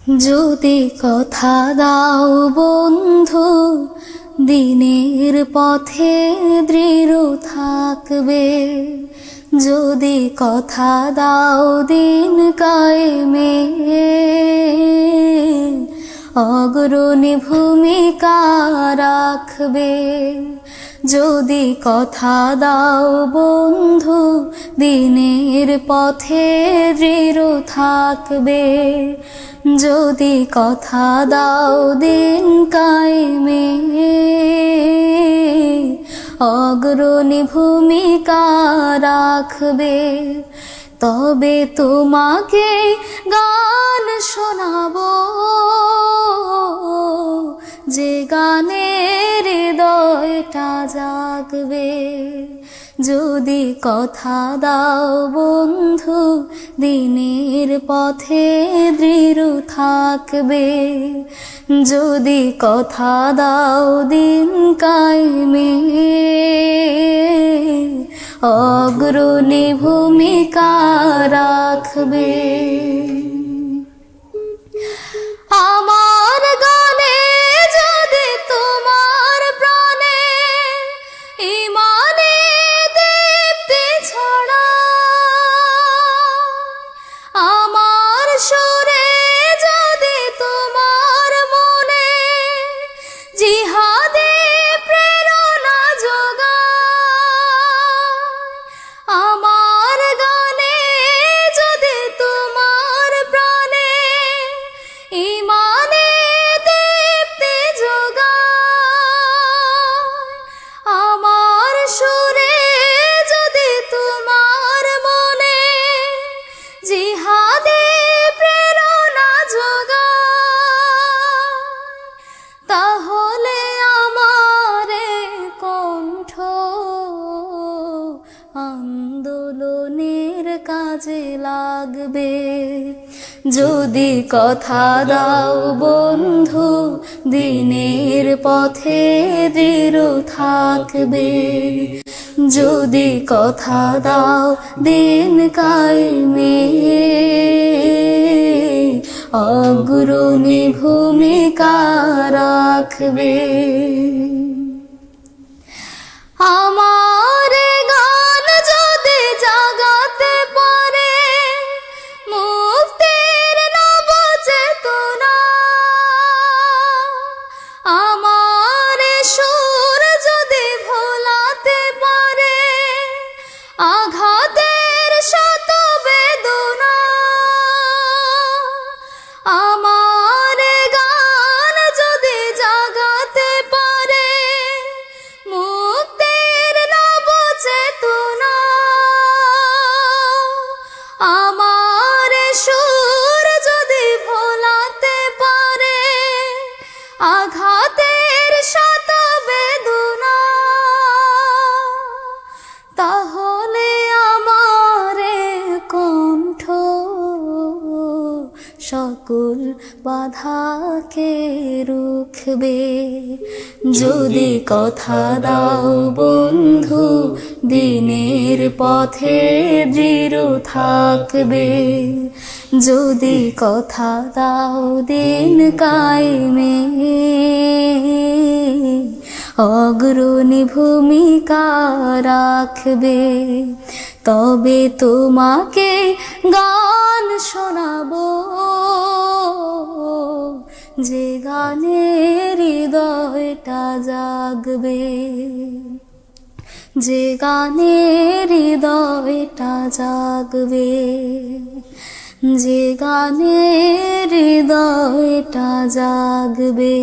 যদি কথা দাও বন্ধু, দিনের পথে দৃঢ় থাকবে। যদি কথা দাও দিন কায়েমে, অগ্রণী ভূমিকা রাখবে। যদি কথা দাও বন্ধু, দিনের পথে দৃঢ় থাকবে। যদি কথা দাও দিন কায়েমে, অগ্রণী ভূমিকা রাখবে। তবে তোমাকে গান শোনাবো, যে গানের হৃদয়টা জাগবে। যদি কথা দাও বন্ধু, দিনের পথে দৃঢ় থাকবে। যদি কথা দাও দিন কায়েমে, অগ্রণী ভূমিকা রাখবে। আমার গানে যদি তোমার প্রাণে ঈমানে দীপ্তি ছড়ায়, আমার সুরে যদি তোমার মনে জিহাদে প্রেরণা যোগায়, আমার গানে যদি তোমার প্রাণে ঈমানে দীপ্তি যোগায়, আমার সুরে যদি তোমার মনে জিহাদে প্রেরণা যোগায়, তাহলে আমার কণ্ঠ আন্দোলনের কাজে লাগবে। যদি কথা দাও বন্ধু, দিনের পথে দৃঢ় থাকবে। যদি কথা দাও দিন কায়েমে, অগ্রণী ভূমিকা রাখবে। আমার গান যদি জাগাতে পারে মুক্তির নব চেতনা, আমার সুর যদি ভোলাতে পারে আঘাতের শত বেদনা, আমার গান যদি জাগাতে পারে মুক্তির নব চেতনা, আমার সুর যদি ভোলাতে পারে আঘাতের শত বেদনা, তাহলে আমার কণ্ঠ সকল বাধাকে রুখবে। যদি কথা দাও বন্ধু, দিনের পথে দৃঢ় থাকবে। যদি কথা দাও দিন কায়েমে, অগ্রণী ভূমিকা রাখবে। তবে তোমাকে গান শোনাবো, যে গানের হৃদয়টা জাগবে। যে গানের হৃদয়টা জাগবে। যে গানের হৃদয়টা জাগবে।